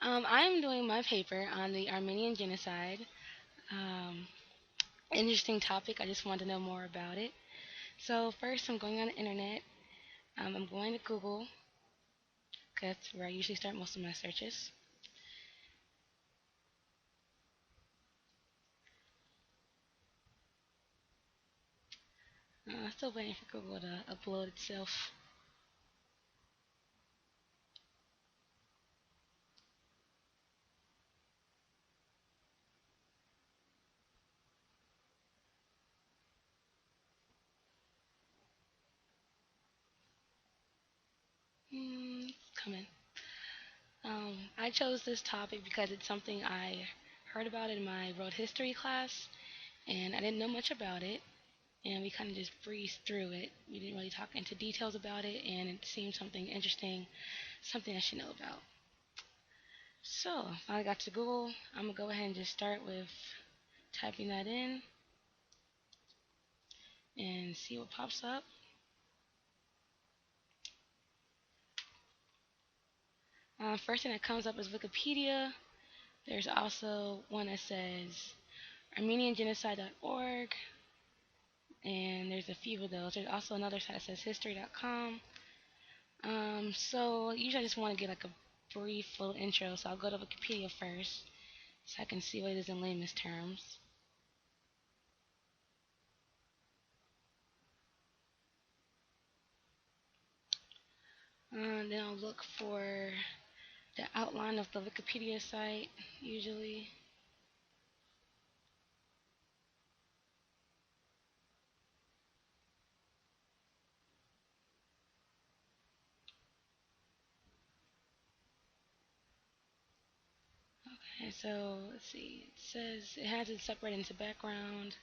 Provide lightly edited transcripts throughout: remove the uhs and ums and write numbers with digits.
I'm doing my paper on the Armenian genocide. Um, Interesting topic. I just want to know more about it. So first, I'm going on the internet. I'm going to Google because that's where I usually start most of my searches. Still waiting for Google to upload itself. It's coming. I chose this topic because it's something I heard about in my world history class, and I didn't know much about it. And we kind of just breezed through it. We didn't really talk into details about it, and it seemed something interesting, something I should know about. So, I got to Google. I'm gonna go ahead and just start with typing that in and see what pops up. First thing that comes up is Wikipedia. There's also one that says ArmenianGenocide.org, and there's a few of those. There's also another site that says History.com. So usually I just want to get like a brief little intro, so I'll go to Wikipedia first so I can see what it is in layman's terms. Then I'll look for the outline of the Wikipedia site, usually. Okay, so let's see. It says it has it separated into background,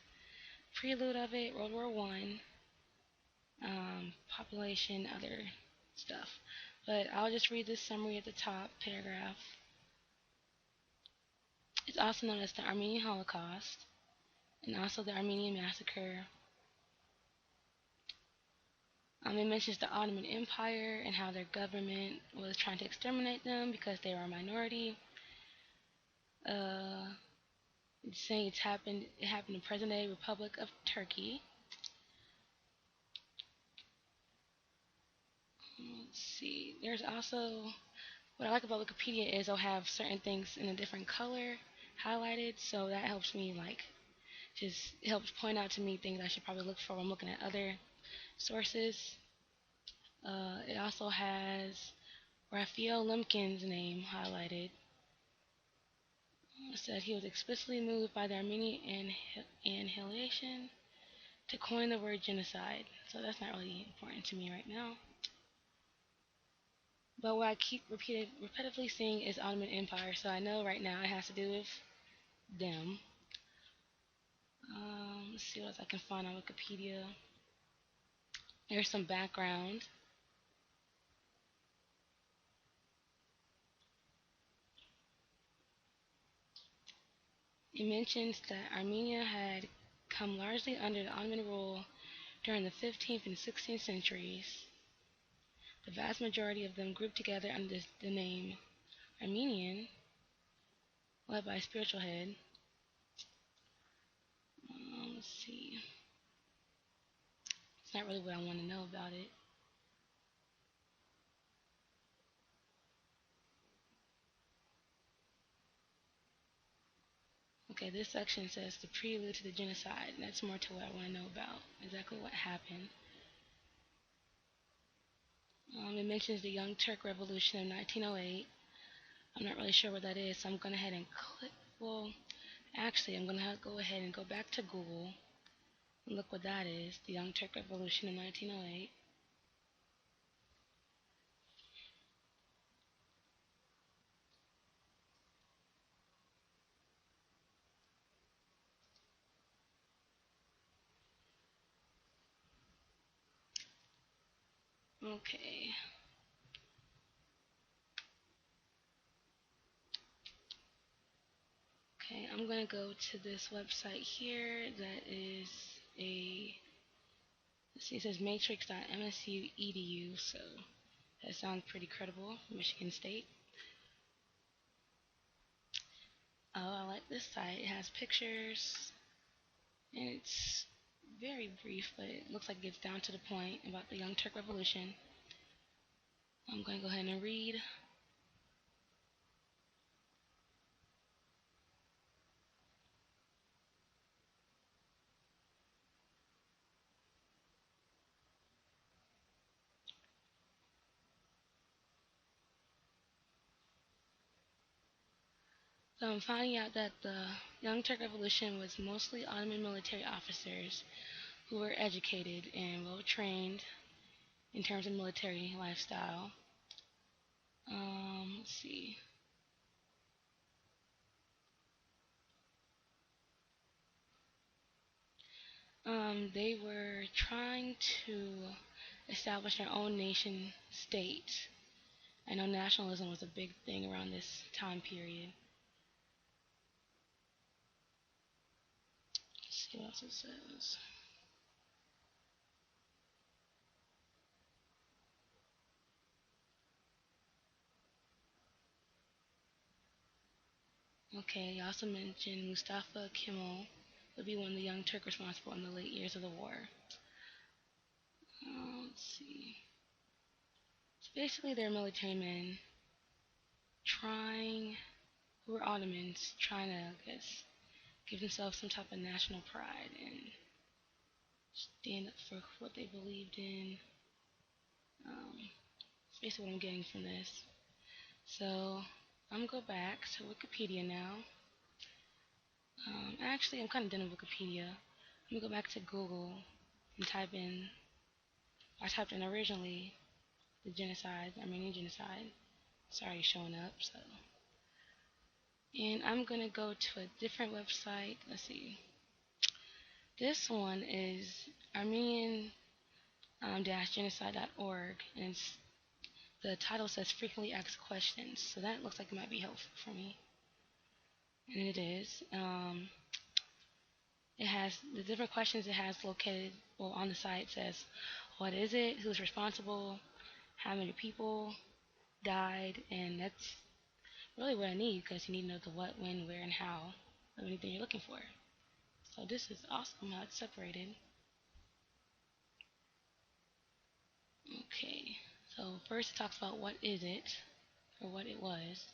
prelude of it, World War One, population, other stuff. But I'll just read this summary at the top paragraph. It's also known as the Armenian Holocaust and also the Armenian Massacre. It mentions the Ottoman Empire and how their government was trying to exterminate them because they were a minority. Uh, it's saying it happened in present-day Republic of Turkey. Let's see. There's also what I like about Wikipedia is they'll have certain things in a different color highlighted, so that helps me like just helps point out to me things I should probably look for when I'm looking at other sources. It also has Raphael Lemkin's name highlighted. It said he was explicitly moved by the Armenian annihilation to coin the word genocide. So that's not really important to me right now. But what I keep repetitively seeing is Ottoman Empire, so I know right now it has to do with them. Let's see what else I can find on Wikipedia. There's some background. It mentions that Armenia had come largely under the Ottoman rule during the 15th and 16th centuries. The vast majority of them grouped together under the name Armenian, led by a spiritual head. Let's see. It's not really what I want to know about it. Okay, this section says the prelude to the genocide. That's more to what I want to know about, exactly what happened. It mentions the Young Turk Revolution of 1908. I'm not really sure what that is, so I'm going to head and click. Well, actually, I'm going to go ahead and go back to Google and look what that is. The Young Turk Revolution of 1908. Okay. Okay, I'm going to go to this website here that is a, let's see, it says matrix.msu.edu, so that sounds pretty credible, Michigan State. Oh, I like this site. It has pictures and it's very brief, but it looks like it gets down to the point about the Young Turk Revolution. I'm going to go ahead and read. So I'm finding out that the Young Turk Revolution was mostly Ottoman military officers who were educated and well trained in terms of military lifestyle. Let's see. They were trying to establish their own nation state. I know nationalism was a big thing around this time period. Let's see what else it says. Okay, they also mentioned Mustafa Kemal would be one of the young Turks responsible in the late years of the war. Let's see. So basically, they're military men trying, who were Ottomans, trying to, I guess, give themselves some type of national pride and stand up for what they believed in. That's basically what I'm getting from this. So I'm gonna go back to Wikipedia now. Actually, I'm kind of done with Wikipedia. I'm gonna go back to Google and type in. I typed in originally the genocide, Armenian genocide. It's already showing up. So, and I'm gonna go to a different website. Let's see. This one is Armenian genocide.org, and the title says frequently asked questions. So that looks like it might be helpful for me, and it is. It has the different questions it has located well on the site says what is it, who's responsible, how many people died, and that's really what I need because you need to know the what, when, where, and how of anything you're looking for. So this is awesome how it's separated. Okay, so first it talks about what is it or what it was.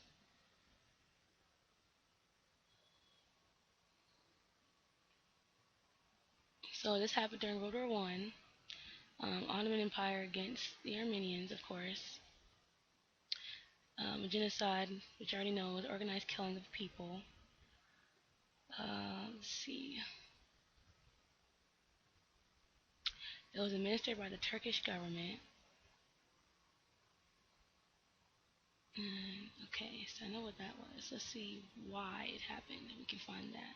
So this happened during World War One, Ottoman Empire against the Armenians, of course. A genocide, which I already know, was organized killing of people. Let's see. It was administered by the Turkish government. Okay, so I know what that was. Let's see why it happened. We can find that.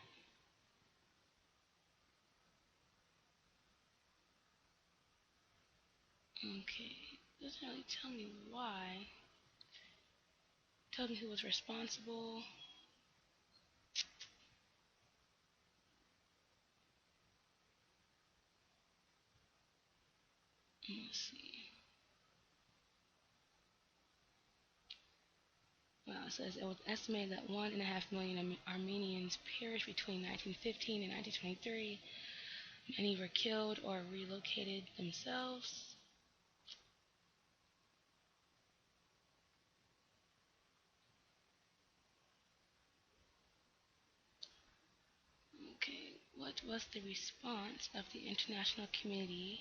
Okay, it doesn't really tell me why. It tells me who was responsible. Let's see. Well, it says it was estimated that 1.5 million Armenians perished between 1915 and 1923. Many were killed or relocated themselves. Okay, what was the response of the international community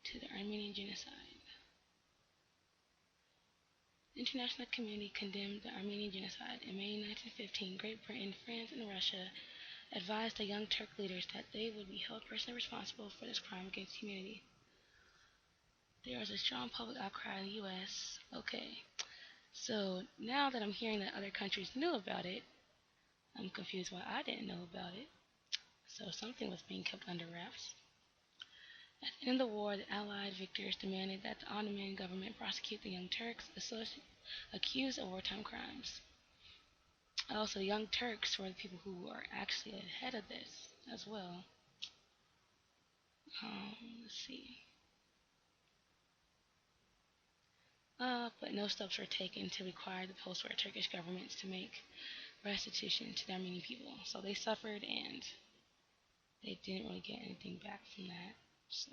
to the Armenian genocide? The international community condemned the Armenian genocide. In May 1915, Great Britain, France, and Russia advised the Young Turk leaders that they would be held personally responsible for this crime against humanity. There was a strong public outcry in the US. Okay, so now that I'm hearing that other countries knew about it, I'm confused why I didn't know about it. So something was being kept under wraps. At the end of the war, the Allied victors demanded that the Ottoman government prosecute the Young Turks accused of wartime crimes. Also, the Young Turks were the people who are actually ahead of this as well. Let's see. But no steps were taken to require the post-war Turkish governments to make restitution to the Armenian people. So they suffered and they didn't really get anything back from that. So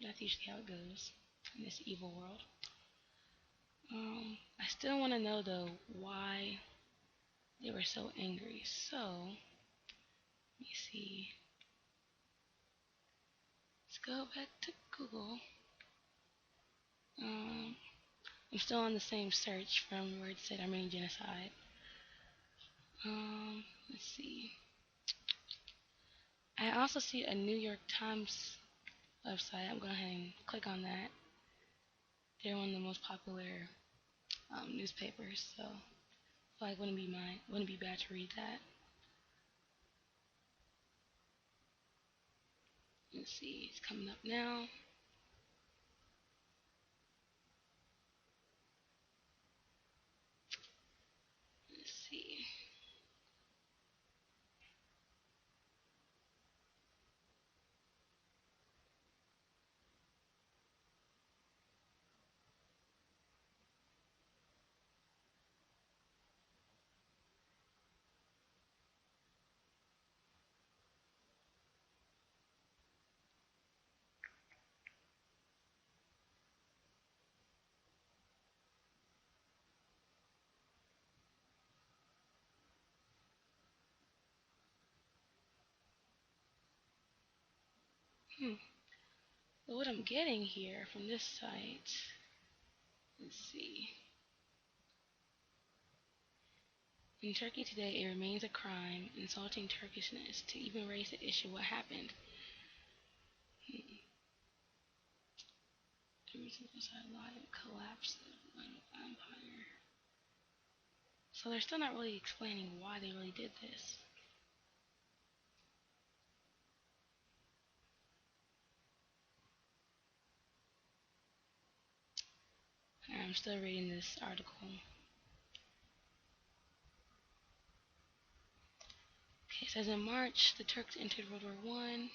that's usually how it goes in this evil world. I still want to know though why they were so angry. So let me see. Let's go back to Google. Um, I'm still on the same search from where it said Armenian genocide. Let's see. I also see a New York Times website. I'm going to go ahead and click on that. They're one of the most popular newspapers, so I feel like wouldn't be bad to read that. Let's see, it's coming up now. Let's see. Hmm. So what I'm getting here from this site, let's see. In Turkey today, it remains a crime insulting Turkishness to even raise the issue what happened. The reason was a lot of collapse of the empire. So they're still not really explaining why they really did this. I'm still reading this article. Okay, it says in March, the Turks entered World War I,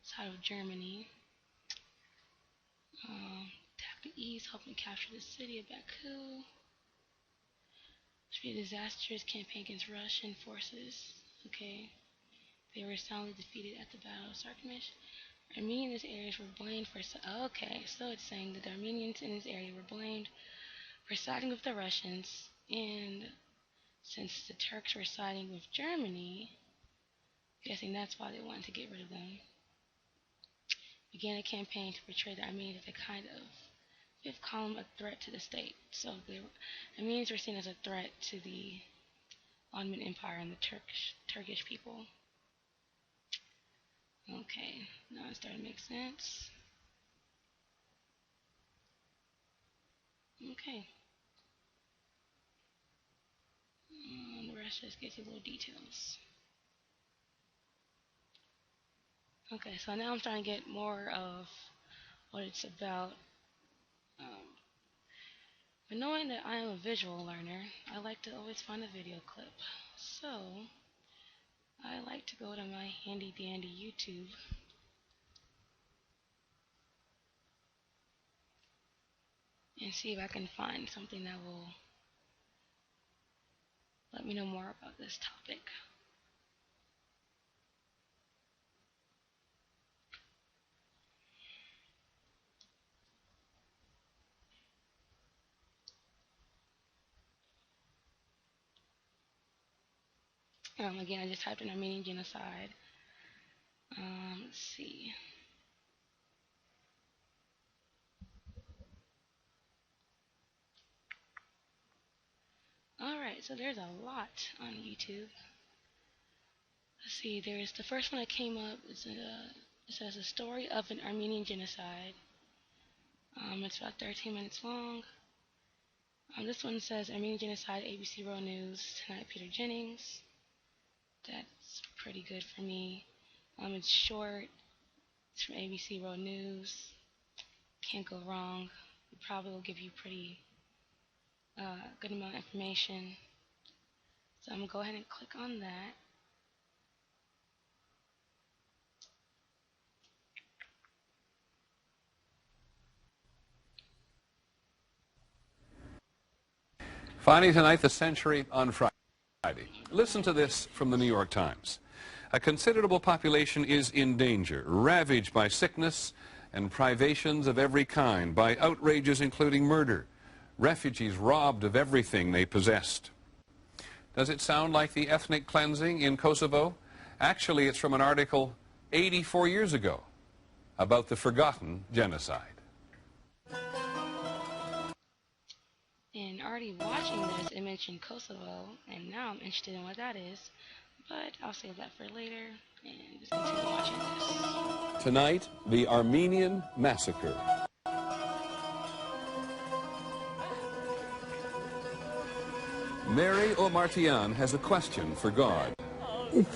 side of Germany. Attacked the east, hoping to capture the city of Baku. It should be a disastrous campaign against Russian forces. Okay, they were soundly defeated at the Battle of Sarkamish. Armenians in this area were blamed for. Okay, so it's saying that the Armenians in this area were blamed for siding with the Russians, and since the Turks were siding with Germany, I'm guessing that's why they wanted to get rid of them. Began a campaign to portray the Armenians as a kind of fifth column, a threat to the state. So the Armenians were seen as a threat to the Ottoman Empire and the Turkish people. Okay, now it's starting to make sense. Okay. The rest just gives you little details. Okay, so now I'm trying to get more of what it's about. But knowing that I am a visual learner, I like to always find a video clip. So, I like to go to my handy dandy YouTube and see if I can find something that will let me know more about this topic. Again, I just typed in Armenian genocide. Let's see. Alright, so there's a lot on YouTube. Let's see, there's the first one that came up. It says a story of an Armenian genocide. It's about 13 minutes long. This one says Armenian genocide, ABC World News, tonight Peter Jennings. That's pretty good for me. It's short. It's from ABC World News. Can't go wrong. It probably will give you pretty good amount of information. So I'm going to go ahead and click on that. Finally tonight, the Century on Friday. Listen to this from the New York Times. A considerable population is in danger, ravaged by sickness and privations of every kind, by outrages including murder, refugees robbed of everything they possessed. Does it sound like the ethnic cleansing in Kosovo? Actually, it's from an article 84 years ago about the forgotten genocide. And already watching this, it mentioned Kosovo, and now I'm interested in what that is. But I'll save that for later, and just continue watching this. Tonight, the Armenian Massacre. Mary Omartian has a question for God. If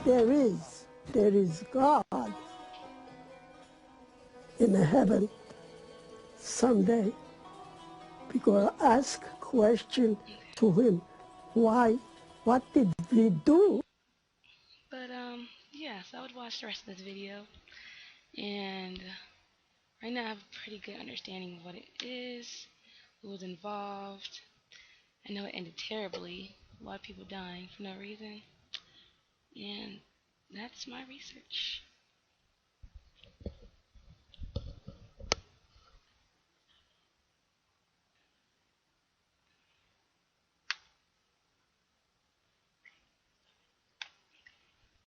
there is God in heaven someday, we're going to ask a question to him. Why? What did we do? But, yeah, so I would watch the rest of this video. And right now I have a pretty good understanding of what it is, who was involved. I know it ended terribly, a lot of people dying for no reason. And that's my research.